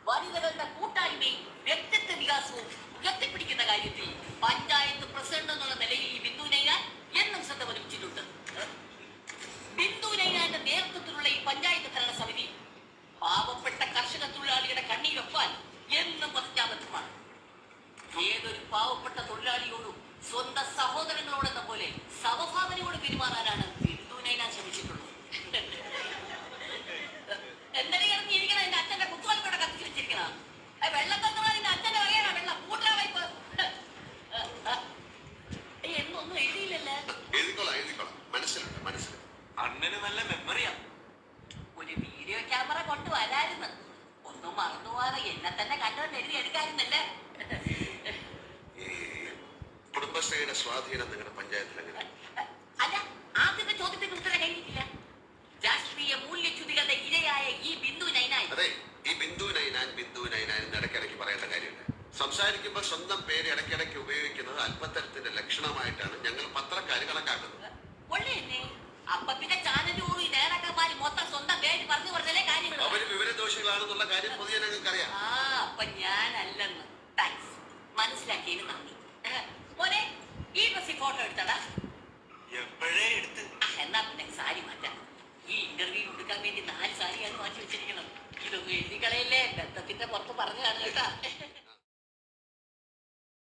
വനിതകളുടെ കൂട്ടായ്മയും വ്യക്തിത്വ വികാസവും ഉയർത്തിപ്പിടിക്കുന്ന കാര്യത്തിൽ പഞ്ചായത്ത് പ്രസിഡന്റ് എന്നുള്ള നിലയിൽ ഈ ബിന്ദു നൈനാൻ എന്നും ശ്രദ്ധ പതിപ്പിച്ചിട്ടുണ്ട്. ബിന്ദു നൈനാന്റെ നേതൃത്വത്തിലുള്ള ഈ പഞ്ചായത്ത് ഭരണ സമിതി പാവപ്പെട്ട കർഷക തൊഴിലാളിയുടെ കണ്ണീരൊപ്പാൻ എന്നും പ്രതിജ്ഞാബദ്ധമാണ്. ഏതൊരു പാവപ്പെട്ട തൊഴിലാളിയോടും സ്വന്തം സഹോദരങ്ങളോടെന്ന പോലെ സമഭാവനയോട് പെരുമാറാനാണ് ബിന്ദു നൈനാൻ ശ്രമിച്ചിട്ടുള്ളത്. എന്തിനാ ഇറങ്ങിയിരിക്കണം? എന്റെ അച്ഛന്റെ കുത്തുവാലിക്കൂടെ കത്തിച്ചു വെച്ചിരിക്കണം. വെള്ളം തന്നാൽ എന്റെ അച്ഛന്റെ വകയാണ് വെള്ളം കൂട്ടാ വായ്പ എന്നൊന്നും എഴുതിയില്ലല്ലേ? അണ്ണന് നല്ല മെമ്മറിയാ. ഒരു വീഡിയോ ക്യാമറ കൊണ്ടുവരായിരുന്നു. ഒന്നും മറന്നുപോകാതെ എന്നെ തന്നെ കണ്ടത് എഴുതി എടുക്കായിരുന്നല്ലേ? കുടുംബശ്രീയുടെ സ്വാധീനം നിങ്ങളുടെ പഞ്ചായത്തിൽ എങ്ങനെ? അല്ല, ആദ്യത്തെ ചോദ്യത്തിന് ഉത്തരം കഴിഞ്ഞിട്ടില്ല. രാഷ്ട്രീയ മൂല്യച്യുതികളുടെ ഇരയായ ഈ ബിന്ദു നൈനാൻ. അതെ, ഈ ബിന്ദു നൈനാൻ ഇടയ്ക്കിടയ്ക്ക് പറയേണ്ട കാര്യമില്ല. സംസാരിക്കുമ്പോൾ സ്വന്തം പേര് ഇടയ്ക്കിടയ്ക്ക് ഉപയോഗിക്കുന്നത് അല്പത്തരത്തിന്റെ ലക്ഷണമായിട്ടാണ് ഞങ്ങൾ പത്രക്കാർ കണക്കാക്കുന്നത്. അപ്പൊ പിന്നെ ചാനലിലൂടെ നേതാക്കന്മാര് മൊത്തം സ്വന്തം പേര് പറഞ്ഞു പറഞ്ഞാലേ കാര്യങ്ങൾ. അവര് വിവരദോഷികളാണെന്നുള്ള കാര്യം പൊതുവെ ഞങ്ങൾക്ക് അറിയാം. അപ്പൊ ഞാനല്ലെന്ന് താങ്ക്സ്, മനസ്സിലാക്കിയതിന് നന്ദി. മോനെ, ഈ ഡ്രസ്സിൽ ഫോട്ടോ എടുത്തടാ. എപ്പോഴേ എടുത്ത്. എന്നാ പിന്നെ സാരി മാറ്റാം. ഈ ഇന്റർവ്യൂ എടുക്കാൻ വേണ്ടി 4 സാരിയാണ് മാറ്റി വെച്ചിരിക്കുന്നത്. ഇതൊന്നും എഴുതി കളയില്ലേ, ബന്ധത്തിന്റെ പുറത്ത് പറഞ്ഞതാണ് കേട്ടാ.